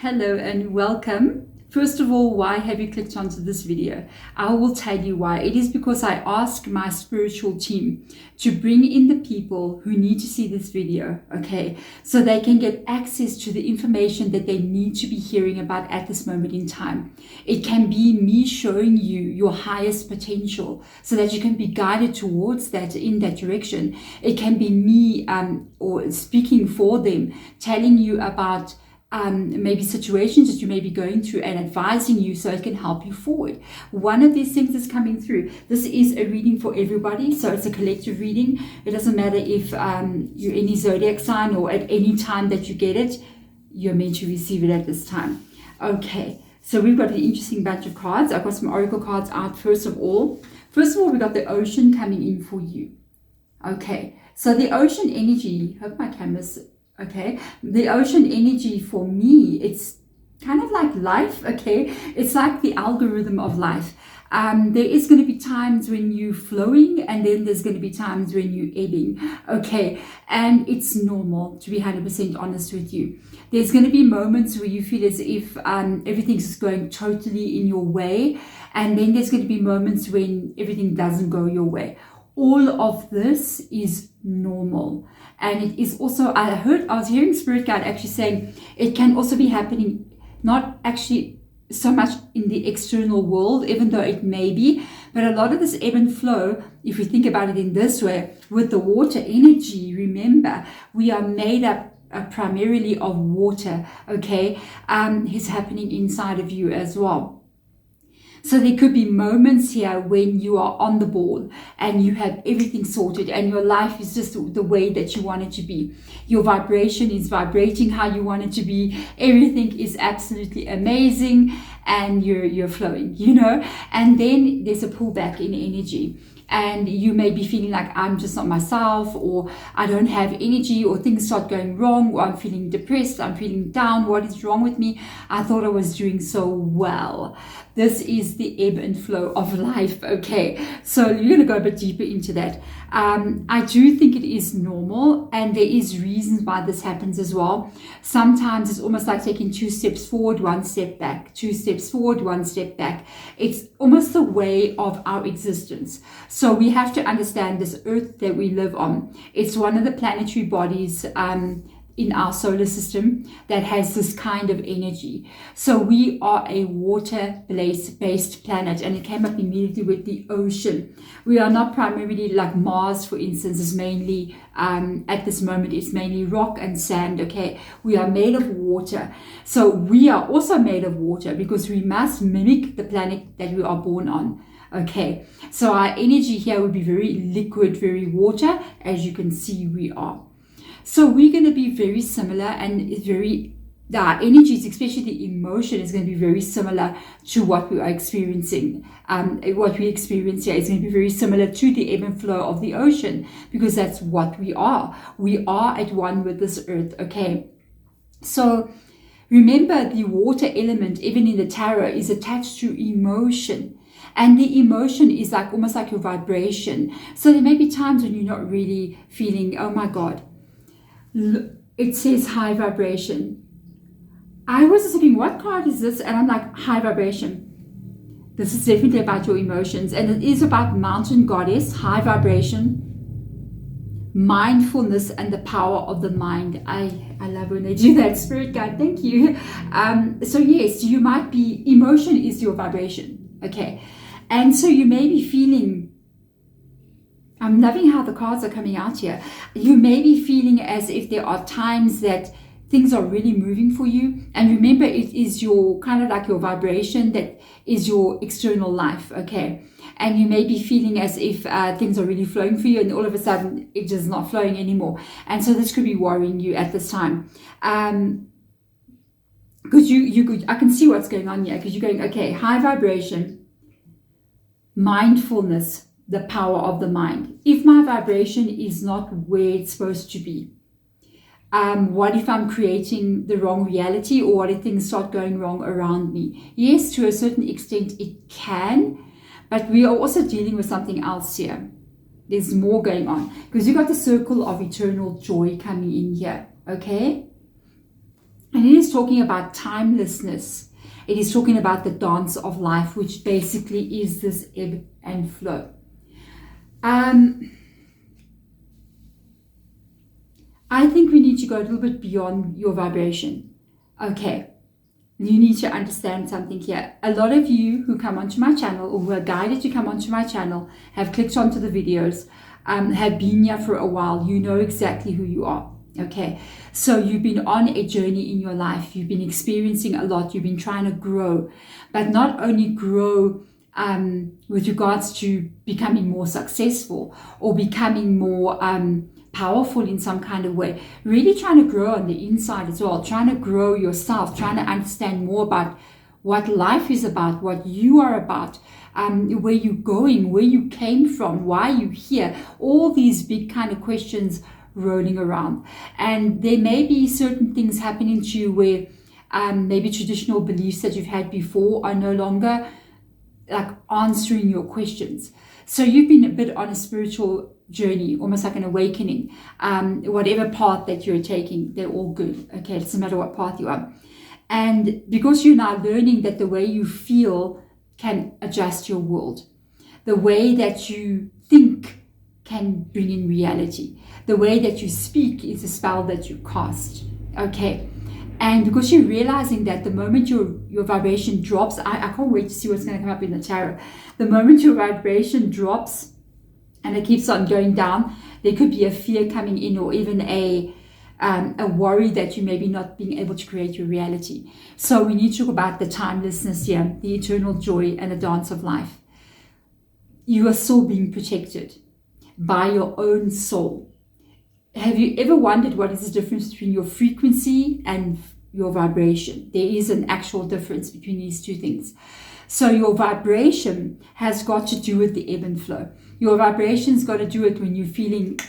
Hello and welcome. First of all, why have you clicked onto this video? I will tell you why. It is because I asked my spiritual team to bring in the people who need to see this video, okay? So they can get access to the information that they need to be hearing about at this moment in time. It can be me showing you your highest potential so that you can be guided towards that in that direction. It can be me or speaking for them, telling you about maybe situations that you may be going through and advising you so it can help you forward. One of these things is coming through. This is a reading for everybody, so it's a collective reading. It doesn't matter if you're any zodiac sign or at any time that you get it, you're meant to receive it at this time. Okay, so we've got an interesting bunch of cards. I've got some oracle cards out first of all. First of all, we got the ocean coming in for you. Okay, so the ocean energy, hope my camera's okay. The ocean energy for me, it's kind of like life, okay? It's like the algorithm of life. There is going to be times when you're flowing and then there's going to be times when you're ebbing, okay? And it's normal, to be 100% honest with you. There's going to be moments where you feel as if everything's just going totally in your way. And then there's going to be moments when everything doesn't go your way. All of this is normal. And it is also, I was hearing Spirit Guide actually saying it can also be happening, not actually so much in the external world, even though it may be, but a lot of this ebb and flow, if we think about it in this way, with the water energy, remember, we are made up primarily of water, okay, is happening inside of you as well. So there could be moments here when you are on the ball and you have everything sorted and your life is just the way that you want it to be. Your vibration is vibrating how you want it to be. Everything is absolutely amazing and you're flowing, you know. And then there's a pullback in energy. And you may be feeling like I'm just not myself, or I don't have energy, or things start going wrong, or I'm feeling depressed, I'm feeling down. What is wrong with me? I thought I was doing so well. This is the ebb and flow of life, okay? So you're going to go a bit deeper into that. I do think it is normal, and there is reasons why this happens as well. Sometimes it's almost like taking 2 steps forward, 1 step back, 2 steps forward, 1 step back. It's almost the way of our existence. So we have to understand this earth that we live on. It's one of the planetary bodies in our solar system that has this kind of energy. So we are a water-based planet, and it came up immediately with the ocean. We are not primarily like Mars, for instance, is mainly, at this moment, it's mainly rock and sand, okay? We are made of water. So we are also made of water because we must mimic the planet that we are born on. Okay, so our energy here would be very liquid, very water, as you can see we are. So we're going to be very similar, and our energies, especially the emotion, is going to be very similar to what we are experiencing. What we experience here is going to be very similar to the ebb and flow of the ocean, because that's what we are. We are at one with this earth, okay? So remember, the water element, even in the tarot, is attached to emotion. And the emotion is like almost like your vibration. So there may be times when you're not really feeling, oh my God, it says high vibration. I was thinking, what card is this? And I'm like, high vibration. This is definitely about your emotions. And it is about mountain goddess, high vibration, mindfulness, and the power of the mind. I love when they do that. Spirit guide, thank you. So yes, you might be, emotion is your vibration. Okay. And so you may be feeling, I'm loving how the cards are coming out here. You may be feeling as if there are times that things are really moving for you. And remember, it is your kind of like your vibration that is your external life, okay? And you may be feeling as if things are really flowing for you, and all of a sudden it is not flowing anymore. And so this could be worrying you at this time. Because I can see what's going on here, because you're going, okay, high vibration, mindfulness, the power of the mind. If my vibration is not where it's supposed to be, what if I'm creating the wrong reality, or what if things start going wrong around me? Yes, to a certain extent it can, but we are also dealing with something else here. There's more going on, because you've got the circle of eternal joy coming in here, okay? And it is talking about timelessness. It is talking about the dance of life, which basically is this ebb and flow. I think we need to go a little bit beyond your vibration. Okay, you need to understand something here. A lot of you who come onto my channel, or who are guided to come onto my channel, have clicked onto the videos, have been here for a while. You know exactly who you are. Okay, so you've been on a journey in your life. You've been experiencing a lot. You've been trying to grow, but not only grow with regards to becoming more successful or becoming more powerful in some kind of way, really trying to grow on the inside as well, trying to grow yourself, trying to understand more about what life is about, what you are about, where you're going, where you came from, why you're here, all these big kind of questions rolling around. And there may be certain things happening to you where maybe traditional beliefs that you've had before are no longer like answering your questions. So you've been a bit on a spiritual journey, almost like an awakening. Whatever path that you're taking, they're all good. Okay, it doesn't matter what path you are. And because you're now learning that the way you feel can adjust your world, the way that you think can bring in reality, the way that you speak is a spell that you cast. Okay, and because you're realizing that the moment your vibration drops, I can't wait to see what's going to come up in the tarot. The moment your vibration drops and it keeps on going down, there could be a fear coming in, or even a worry that you may be not being able to create your reality. So we need to talk about the timelessness here, the eternal joy and the dance of life. You are still being protected by your own soul. Have you ever wondered what is the difference between your frequency and your vibration? There is an actual difference between these two things. So your vibration has got to do with the ebb and flow. Your vibration's got to do it when you're feeling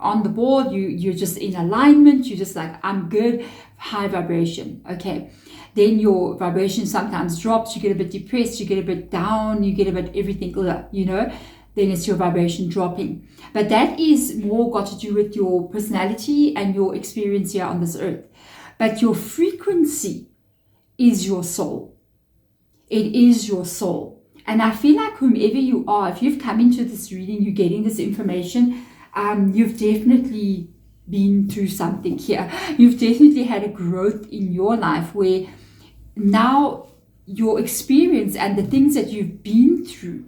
on the board, you're just in alignment, you're just like, I'm good, high vibration. Okay, then your vibration sometimes drops, you get a bit depressed, you get a bit down, you get a bit everything, you know, then it's your vibration dropping. But that is more got to do with your personality and your experience here on this earth. But your frequency is your soul. It is your soul. And I feel like whomever you are, if you've come into this reading, you're getting this information, you've definitely been through something here. You've definitely had a growth in your life where now your experience and the things that you've been through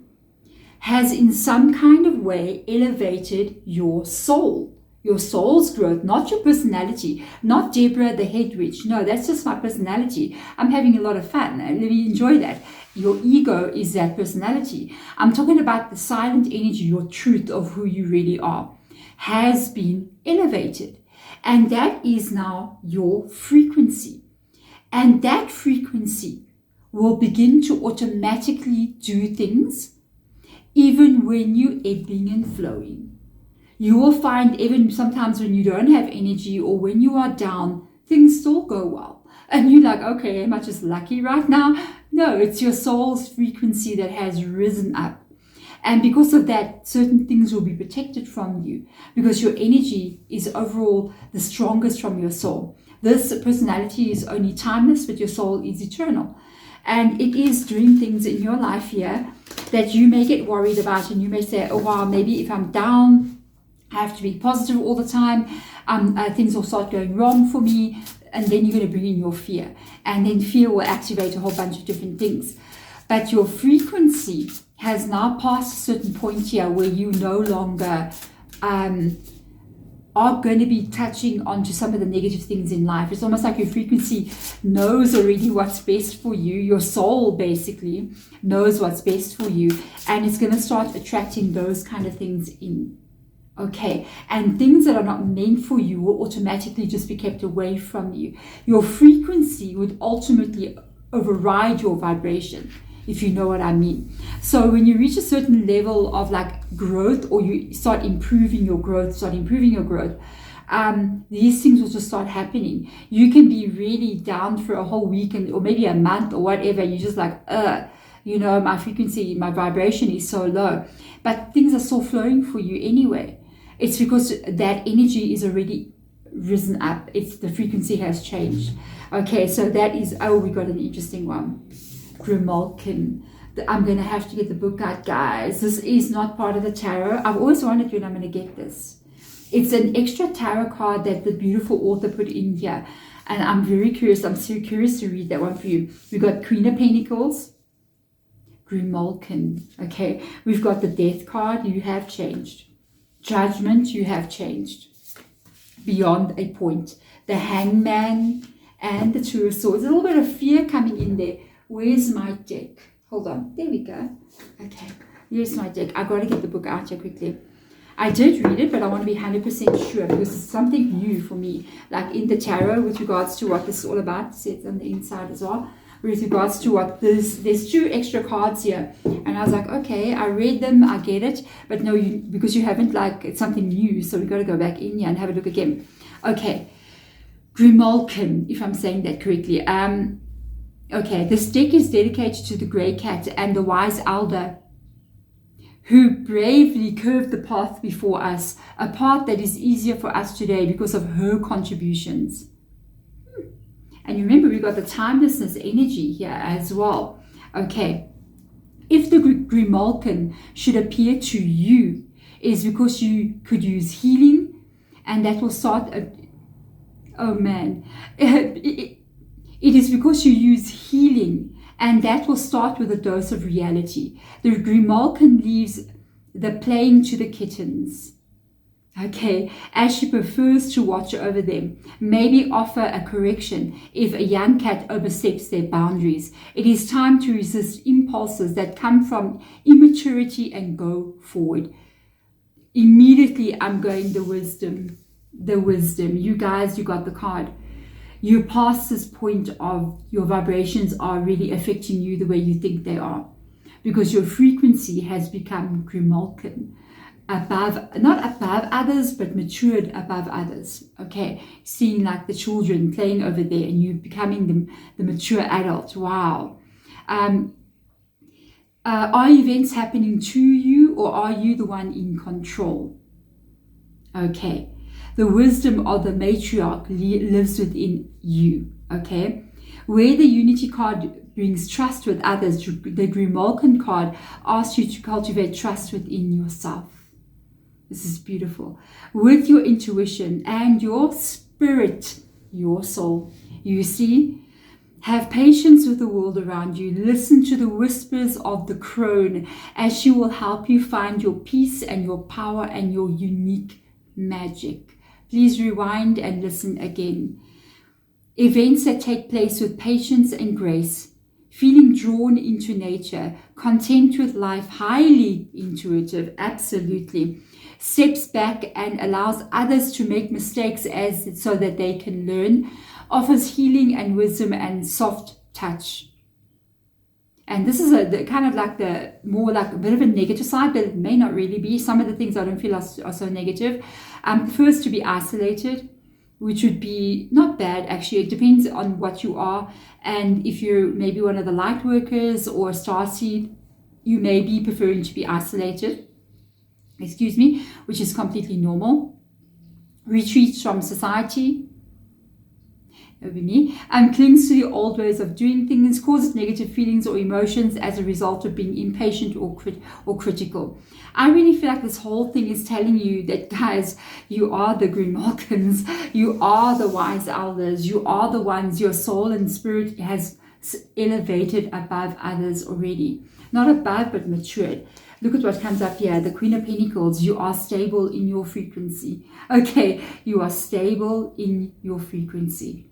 has in some kind of way elevated your soul. Your soul's growth, not your personality, not Deborah the head witch. No, that's just my personality. I'm having a lot of fun and let me enjoy that. Your ego is that personality. I'm talking about the silent energy, your truth of who you really are has been elevated. And that is now your frequency. And that frequency will begin to automatically do things even when you're ebbing and flowing. You will find even sometimes when you don't have energy or when you are down, things still go well. And you're like, okay, am I just lucky right now? No, it's your soul's frequency that has risen up. And because of that, certain things will be protected from you because your energy is overall the strongest from your soul. This personality is only timeless, but your soul is eternal. And it is doing things in your life here that you may get worried about, and you may say, oh, wow, maybe if I'm down, I have to be positive all the time. Things will start going wrong for me. And then you're going to bring in your fear. And then fear will activate a whole bunch of different things. But your frequency has now passed a certain point here where you no longer are going to be touching onto some of the negative things in life. It's almost like your frequency knows already what's best for you. Your soul basically knows what's best for you. And it's going to start attracting those kind of things in. Okay, and things that are not meant for you will automatically just be kept away from you. Your frequency would ultimately override your vibration, if you know what I mean. So when you reach a certain level of like growth, or you start improving your growth, these things will just start happening. You can be really down for a whole week or maybe a month or whatever. You're just like, my frequency, my vibration is so low. But things are still flowing for you anyway. It's because that energy is already risen up. The frequency has changed. Okay, so that is, oh, we got an interesting one. Grimalkin. I'm going to have to get the book out, guys. This is not part of the tarot. I've always wondered when I'm going to get this. It's an extra tarot card that the beautiful author put in here. And I'm very curious. I'm so curious to read that one for you. We've got Queen of Pentacles. Grimalkin. Okay. We've got the Death card. You have changed. Judgment. You have changed. Beyond a point. The Hangman and the Two of Swords. A little bit of fear coming in there. Where's my deck? Hold on. There we go. Okay. Here's my deck. I got to get the book out here quickly. I did read it, but I want to be 100% sure because it's something new for me. Like in the tarot with regards to what this is all about. See, it's on the inside as well. With regards to what this, there's 2 extra cards here. And I was like, okay, I read them. I get it. But no, because you haven't, like, it's something new. So we got to go back in here and have a look again. Okay. Grimalkin, if I'm saying that correctly. Okay, this deck is dedicated to the grey cat and the wise elder who bravely curved the path before us, a path that is easier for us today because of her contributions. And remember, we got the timelessness energy here as well. Okay, if the Grimalkin should appear to you, it is because you could use healing, and that will start oh man. It is because you use healing, and that will start with a dose of reality. The Grimalkin leaves the playing to the kittens, okay, as she prefers to watch over them. Maybe offer a correction if a young cat oversteps their boundaries. It is time to resist impulses that come from immaturity and go forward. Immediately, I'm going the wisdom. The wisdom. You guys, you got the card. You're past this point of your vibrations are really affecting you the way you think they are, because your frequency has become Grimalkin, above, not above others, but matured above others. Okay, seeing like the children playing over there and you becoming the mature adult. Wow. Are events happening to you, or are you the one in control? Okay. The wisdom of the matriarch lives within you, okay? Where the unity card brings trust with others, the Grimalkin card asks you to cultivate trust within yourself. This is beautiful. With your intuition and your spirit, your soul, you see, have patience with the world around you. Listen to the whispers of the crone as she will help you find your peace and your power and your unique magic. Please rewind and listen again. Events that take place with patience and grace, feeling drawn into nature, content with life, highly intuitive, absolutely. Steps back and allows others to make mistakes so that they can learn, offers healing and wisdom and soft touch. And this is kind of like more like a bit of a negative side, but it may not really be. Some of the things I don't feel are so negative. Prefers to be isolated, which would be not bad, actually. It depends on what you are. And if you're maybe one of the light workers or a starseed, you may be preferring to be isolated, which is completely normal. Retreats from society. Over me, clings to the old ways of doing things, causes negative feelings or emotions as a result of being impatient or critical. I really feel like this whole thing is telling you that, guys, you are the Grimalkins, you are the wise elders, you are the ones your soul and spirit has elevated above others already. Not above, but matured. Look at what comes up here. The Queen of Pentacles. You are stable in your frequency. Okay, you are stable in your frequency.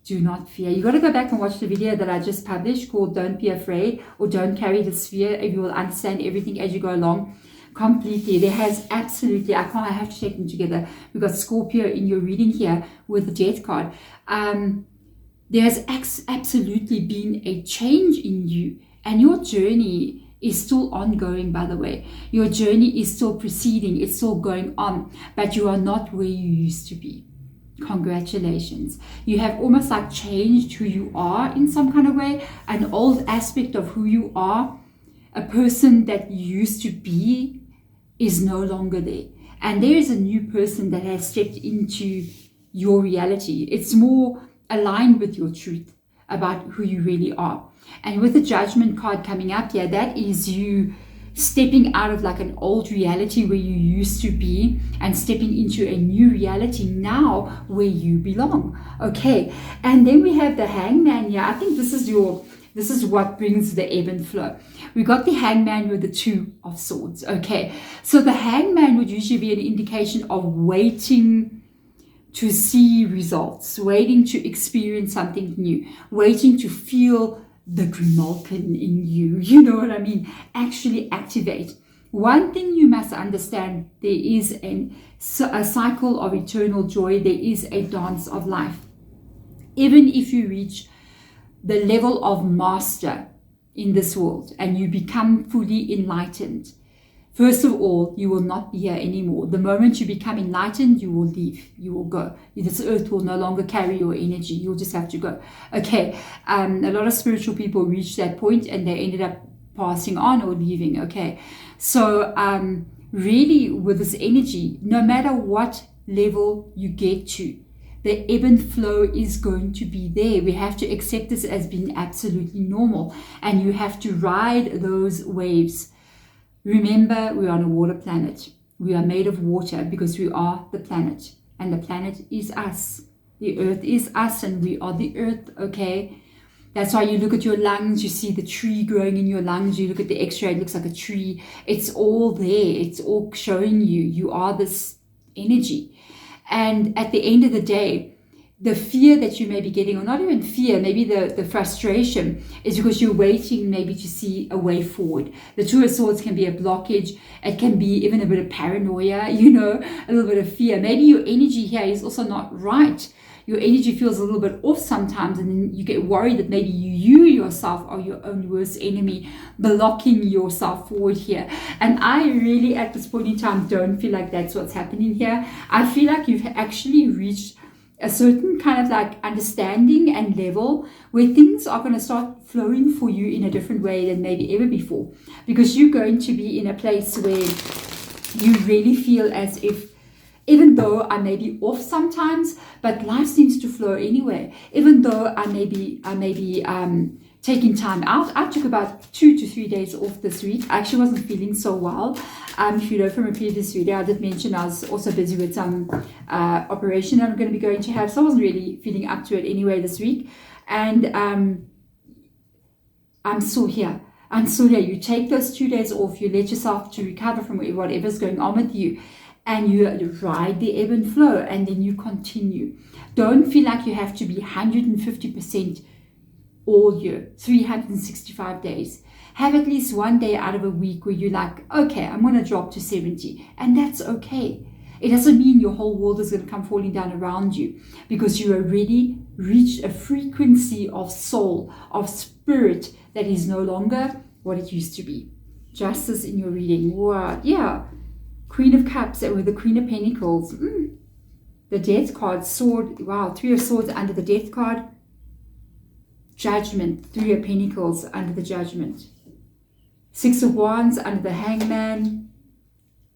Do not fear. You got to go back and watch the video that I just published called Don't Be Afraid, or Don't Carry This Fear, if you will understand everything as you go along completely. There has absolutely, I have to take them together. We've got Scorpio in your reading here with the Death card. There has absolutely been a change in you, and your journey is still ongoing, by the way. Your journey is still proceeding. It's still going on, but you are not where you used to be. Congratulations. You have almost like changed who you are in some kind of way. An old aspect of who you are, a person that you used to be, is no longer there. And there is a new person that has stepped into your reality. It's more aligned with your truth about who you really are. And with the Judgment card coming up here, that is you stepping out of like an old reality where you used to be and stepping into a new reality now where you belong. Okay, and then we have the Hangman here. I think this is what brings the ebb and flow. We got the Hangman with the Two of Swords. Okay, so the Hangman would usually be an indication of waiting to see results, waiting to experience something new, waiting to feel the Grimalkin in you. You know what I mean? Actually activate. One thing you must understand, there is a cycle of eternal joy. There is a dance of life. Even if you reach the level of master in this world and you become fully enlightened, first of all, you will not be here anymore. The moment you become enlightened, you will leave. You will go. This earth will no longer carry your energy. You'll just have to go. Okay. A lot of spiritual people reach that point and they ended up passing on or leaving. Okay. So really with this energy, no matter what level you get to, the ebb and flow is going to be there. We have to accept this as being absolutely normal. And you have to ride those waves. Remember, we're on a water planet. We are made of water because we are the planet. And the planet is us. The earth is us and we are the earth, okay? That's why you look at your lungs, you see the tree growing in your lungs. You look at the x-ray, it looks like a tree. It's all there. It's all showing you. You are this energy. And at the end of the day, the fear that you may be getting, or not even fear, maybe the frustration, is because you're waiting maybe to see a way forward. The Two of Swords can be a blockage. It can be even a bit of paranoia, you know, a little bit of fear. Maybe your energy here is also not right. Your energy feels a little bit off sometimes, and then you get worried that maybe you yourself are your own worst enemy, blocking yourself forward here. And I really, at this point in time, don't feel like that's what's happening here. I feel like you've actually reached a certain kind of like understanding and level where things are going to start flowing for you in a different way than maybe ever before, because you're going to be in a place where you really feel as if, even though I may be off sometimes, but life seems to flow anyway. Even though I may be taking time out. I took about 2 to 3 days off this week. I actually wasn't feeling so well. If you know from a previous video, I did mention I was also busy with some operation I'm going to be going to have. So I wasn't really feeling up to it anyway this week. And I'm still here. I'm still here. You take those 2 days off. You let yourself to recover from whatever's going on with you. And you ride the ebb and flow. And then you continue. Don't feel like you have to be 150% all year, 365 days. Have at least one day out of a week where you're like, okay, I'm going to drop to 70. And that's okay. It doesn't mean your whole world is going to come falling down around you, because you already reached a frequency of soul, of spirit, that is no longer what it used to be. Justice in your reading. What? Yeah. Queen of Cups with the Queen of Pentacles. The Death card, Sword. Wow, Three of Swords under the Death card. Judgment, Three of Pentacles under the Judgment. Six of Wands under the Hangman.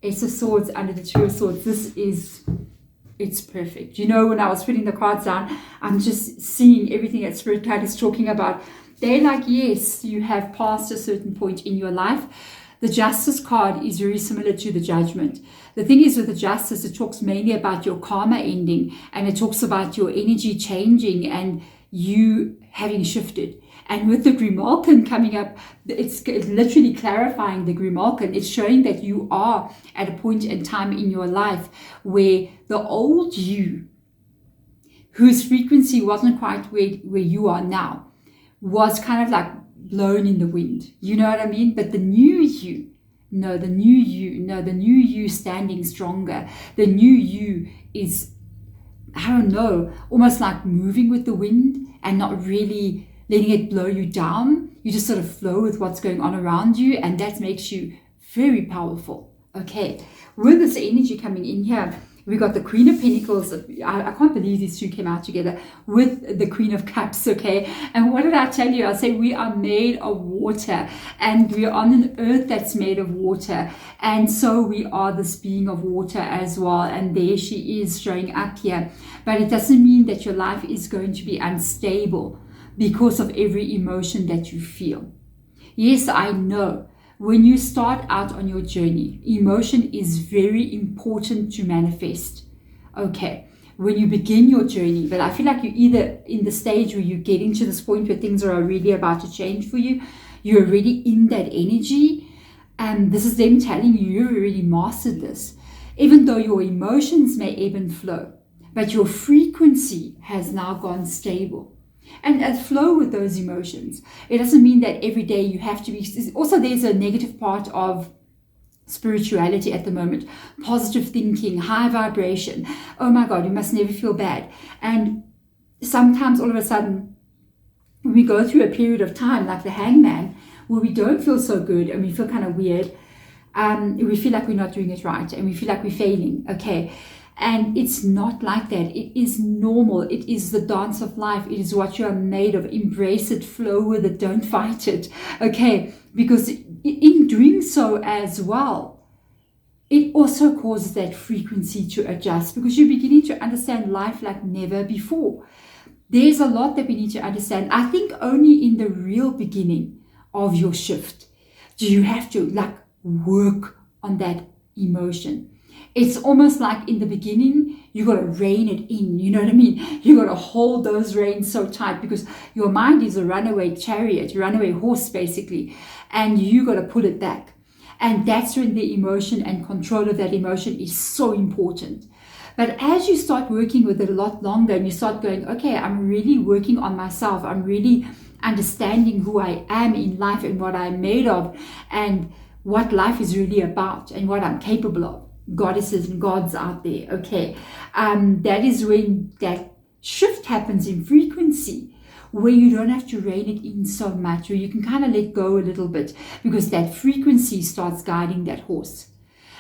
Ace of Swords under the Two of Swords. It's perfect. You know, when I was putting the cards down, I'm just seeing everything that Spirit Guide is talking about. They're like, yes, you have passed a certain point in your life. The Justice card is very similar to the Judgment. The thing is with the Justice, it talks mainly about your karma ending, and it talks about your energy changing and you having shifted. And with the Grimalkin coming up, it's literally clarifying the Grimalkin. It's showing that you are at a point in time in your life where the old you, whose frequency wasn't quite where you are now, was kind of like blown in the wind. You know what I mean? But the new you, the new you standing stronger. The new you is, I don't know, almost like moving with the wind and not really letting it blow you down. You just sort of flow with what's going on around you, and that makes you very powerful. Okay, with this energy coming in here, We got the Queen of Pentacles. I can't believe these two came out together with the Queen of Cups, okay? And what did I tell you? I say we are made of water, and we are on an earth that's made of water. And so we are this being of water as well. And there she is showing up here. But it doesn't mean that your life is going to be unstable because of every emotion that you feel. Yes, I know. When you start out on your journey, emotion is very important to manifest. Okay, when you begin your journey, but I feel like you're either in the stage where you're getting to this point where things are really about to change for you, you're already in that energy, and this is them telling you you've already mastered this. Even though your emotions may ebb and flow, but your frequency has now gone stable. And flow with those emotions. It doesn't mean that every day you have to be. Also, there's a negative part of spirituality at the moment. Positive thinking, high vibration. Oh my God, you must never feel bad. And sometimes all of a sudden, we go through a period of time like the Hangman, where we don't feel so good and we feel kind of weird. We feel like we're not doing it right and we feel like we're failing. Okay. And it's not like that. It is normal. It is the dance of life. It is what you are made of. Embrace it, flow with it, don't fight it. Okay, because in doing so as well, it also causes that frequency to adjust because you're beginning to understand life like never before. There's a lot that we need to understand. I think only in the real beginning of your shift do you have to work on that emotion. It's almost like in the beginning, you got to rein it in. You know what I mean? You got to hold those reins so tight because your mind is a runaway chariot, runaway horse, basically. And you got to pull it back. And that's when the emotion and control of that emotion is so important. But as you start working with it a lot longer and you start going, okay, I'm really working on myself. I'm really understanding who I am in life and what I'm made of and what life is really about and what I'm capable of. Goddesses and gods out there, okay? That is when that shift happens in frequency, where you don't have to rein it in so much, where you can kind of let go a little bit because that frequency starts guiding that horse.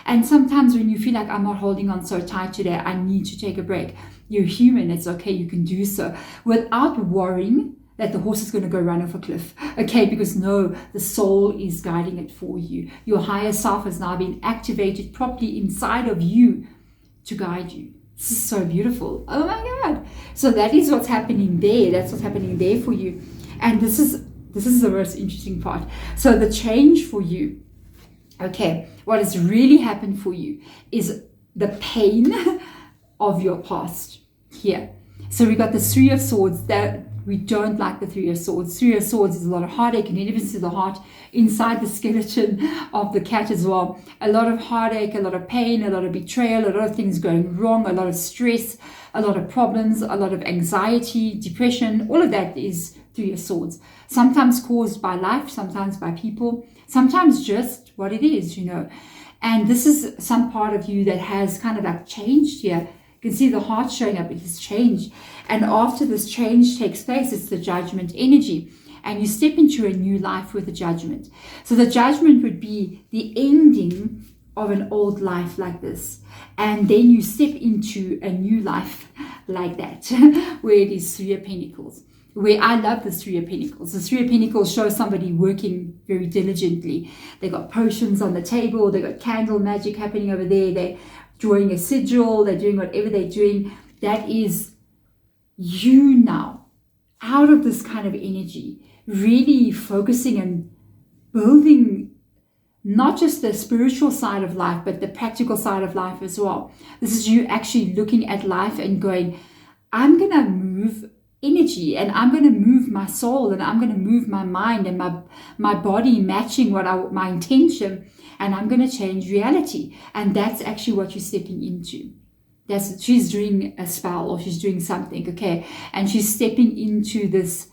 And sometimes when you feel like I'm not holding on so tight today, I need to take a break. You're human, it's okay, you can do so without worrying that the horse is going to go run off a cliff. Okay, because no, the soul is guiding it for you. Your higher self has now been activated properly inside of you to guide you. This is so beautiful. Oh my God. So that is what's happening there. That's what's happening there for you. And this is the most interesting part. So the change for you, okay, what has really happened for you is the pain of your past here. So we got the Three of Swords. That we don't like the Three of Swords. Three of Swords is a lot of heartache and negativeness to the heart, inside the skeleton of the cat as well. A lot of heartache, a lot of pain, a lot of betrayal, a lot of things going wrong, a lot of stress, a lot of problems, a lot of anxiety, depression. All of that is Three of Swords. Sometimes caused by life, sometimes by people, sometimes just what it is, you know. And this is some part of you that has kind of like changed here. You can see the heart showing up. It has changed. And after this change takes place, it's the judgment energy. And you step into a new life with a judgment. So the judgment would be the ending of an old life like this. And then you step into a new life like that, where it is Three of Pentacles. Where I love the Three of Pentacles. The Three of Pentacles shows somebody working very diligently. They got potions on the table. They got candle magic happening over there. They're drawing a sigil. They're doing whatever they're doing. That is you now, out of this kind of energy, really focusing and building not just the spiritual side of life, but the practical side of life as well. This is you actually looking at life and going, I'm going to move energy and I'm going to move my soul and I'm going to move my mind and my body matching my intention, and I'm going to change reality. And that's actually what you're stepping into. She's doing a spell or she's doing something, okay? And she's stepping into this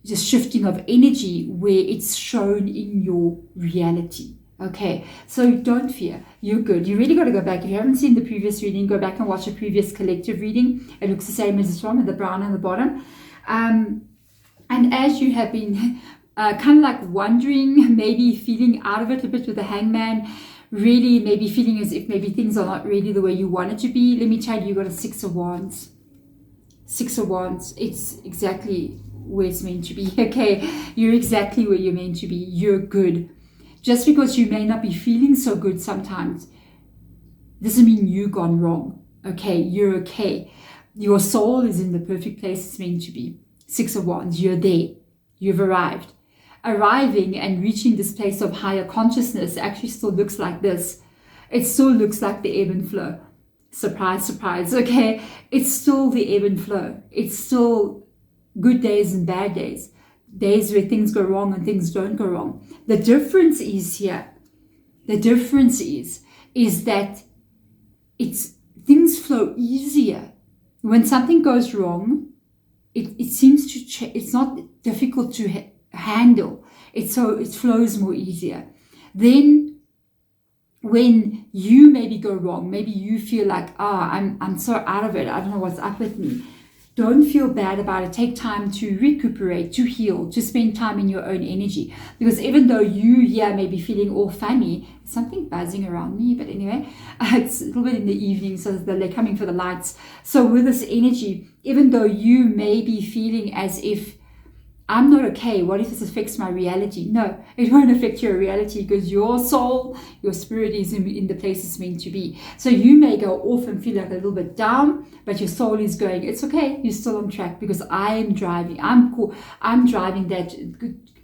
just shifting of energy where it's shown in your reality, okay? So don't fear. You're good. You really got to go back. If you haven't seen the previous reading, go back and watch a previous collective reading. It looks the same as this one with the brown on the bottom. And as you have been kind of like wondering, maybe feeling out of it a bit with the Hangman, really maybe feeling as if maybe things are not really the way you want it to be, let me tell you, you got a Six of Wands. Six of Wands, it's exactly where it's meant to be. Okay, you're exactly where you're meant to be. You're good. Just because you may not be feeling so good sometimes doesn't mean you've gone wrong. Okay, you're okay. Your soul is in the perfect place it's meant to be. Six of Wands, you're there. You've arrived. Arriving and reaching this place of higher consciousness actually still looks like this. It still looks like the ebb and flow. Surprise, surprise. Okay, it's still the ebb and flow. It's still good days and bad days. Days where things go wrong and things don't go wrong. The difference is here. The difference is that things flow easier. When something goes wrong, it seems to it's not difficult to handle. It flows more easier. Then when you maybe go wrong, maybe you feel like, I'm so out of it, I don't know what's up with me. Don't feel bad about it. Take time to recuperate, to heal, to spend time in your own energy. Because even though you here may be feeling all funny, something buzzing around me, but anyway, it's a little bit in the evening, so they're coming for the lights. So with this energy, even though you may be feeling as if I'm not okay, what if this affects my reality? No, it won't affect your reality because your soul, your spirit is in the place it's meant to be. So you may go off and feel like a little bit down, but your soul is going, it's okay, you're still on track because I'm driving. I'm cool. I'm driving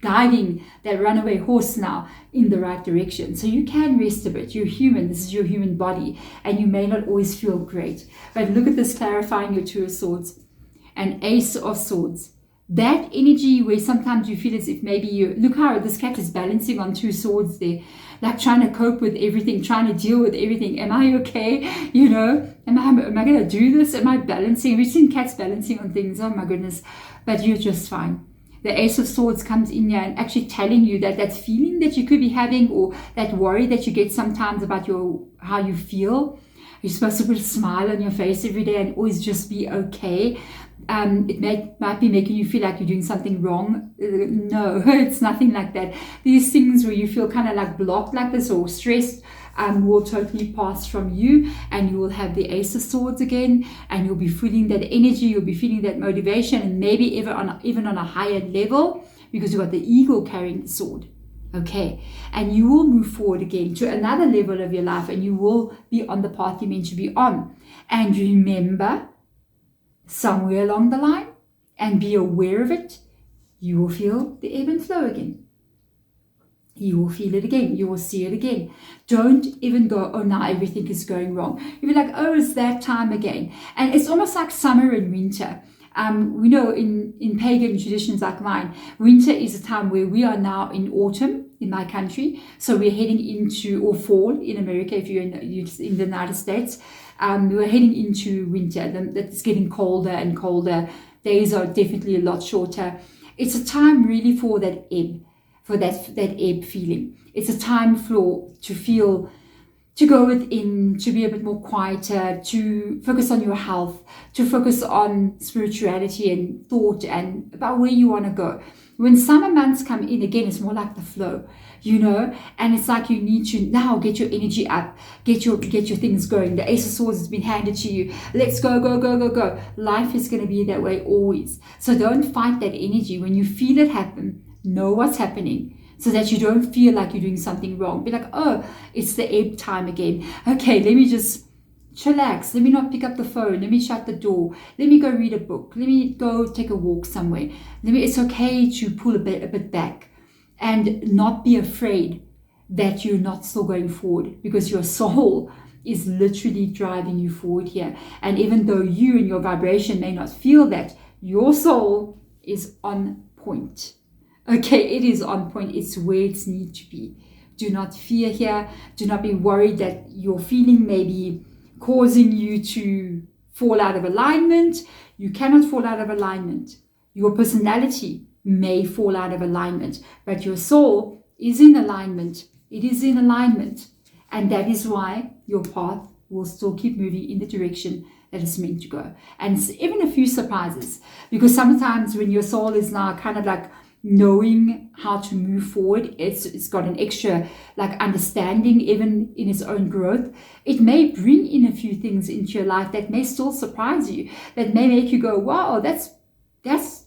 guiding that runaway horse now in the right direction. So you can rest a bit. You're human. This is your human body. And you may not always feel great. But look at this clarifying your Two of Swords and Ace of Swords. That energy where sometimes you feel as if maybe look how this cat is balancing on two swords there, like trying to cope with everything, trying to deal with everything. Am I okay? You know, am I going to do this? Am I balancing? We've seen cats balancing on things. Oh my goodness. But you're just fine. The Ace of Swords comes in here and actually telling you that feeling that you could be having, or that worry that you get sometimes about how you feel. You're supposed to put a smile on your face every day and always just be okay. It might be making you feel like you're doing something wrong. No, it's nothing like that. These things where you feel kind of like blocked like this or stressed will totally pass from you, and you will have the Ace of Swords again, and you'll be feeling that energy, you'll be feeling that motivation, and maybe even on a higher level because you've got the eagle carrying the sword. Okay, and you will move forward again to another level of your life, and you will be on the path you're meant to be on. And remember, somewhere along the line, and be aware of it, you will feel the ebb and flow again. You will feel it again. You will see it again. Don't even go, oh, now everything is going wrong. You'll be like, oh, it's that time again. And it's almost like summer and winter. We know in pagan traditions like mine, winter is a time where we are now in autumn in my country. So we're heading into, or fall in America, if you're in the United States. We're heading into winter. It's getting colder and colder. Days are definitely a lot shorter. It's a time really for that ebb, for that ebb feeling. It's a time to go within, to be a bit more quieter, to focus on your health, to focus on spirituality and thought and about where you want to go. When summer months come in, again, it's more like the flow, you know, and it's like you need to now get your energy up, get your things going. The Ace of Swords has been handed to you. Let's go, go, go, go, go. Life is going to be that way always. So don't fight that energy. When you feel it happen, know what's happening, so that you don't feel like you're doing something wrong. Be like, oh, it's the ebb time again. Okay, let me just chillax. Let me not pick up the phone. Let me shut the door. Let me go read a book. Let me go take a walk somewhere. It's okay to pull a bit back and not be afraid that you're not still going forward, because your soul is literally driving you forward here. And even though you and your vibration may not feel that, your soul is on point. Okay, it is on point. It's where it needs to be. Do not fear here. Do not be worried that your feeling may be causing you to fall out of alignment. You cannot fall out of alignment. Your personality may fall out of alignment, but your soul is in alignment. It is in alignment. And that is why your path will still keep moving in the direction that it's meant to go. And even a few surprises, because sometimes when your soul is now kind of like knowing how to move forward. It's got an extra like understanding even in its own growth. It may bring in a few things into your life that may still surprise you, that may make you go, wow, that's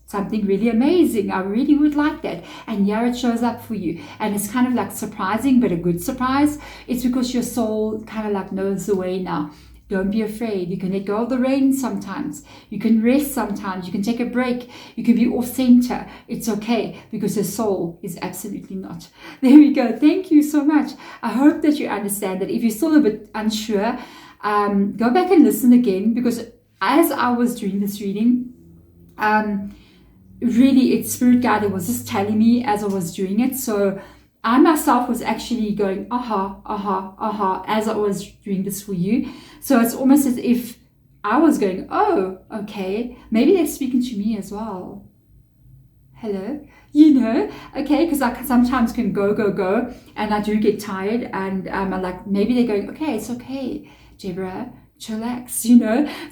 something really amazing. I really would like that. And here it shows up for you. And it's kind of like surprising, but a good surprise. It's because your soul kind of like knows the way now. Don't be afraid. You can let go of the reins sometimes. You can rest sometimes. You can take a break. You can be off center. It's okay, because the soul is absolutely not. There we go. Thank you so much. I hope that you understand that. If you're still a bit unsure, go back and listen again, because as I was doing this reading, really, it's spirit guiding was just telling me as I was doing it. So I myself was actually going, aha, aha, aha, as I was doing this for you. So it's almost as if I was going, oh, okay, maybe they're speaking to me as well. Hello, okay, because I sometimes can go, and I do get tired, and I'm like, maybe they're going, okay, it's okay, Deborah, chillax,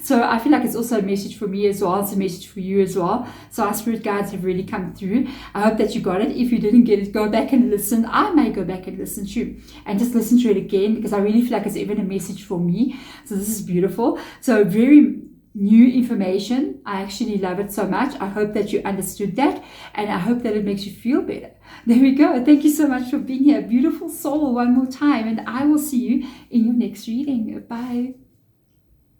so I feel like it's also a message for me as well. It's a message for you as well. So our spirit guides have really come through. I hope that you got it. If you didn't get it, go back and listen. I may go back and listen to and just listen to it again, because I really feel like it's even a message for me. So this is beautiful. So very new information. I actually love it so much. I hope that you understood that, and I hope that it makes you feel better. There we go. Thank you so much for being here, beautiful soul, one more time, and I will see you in your next reading. Bye.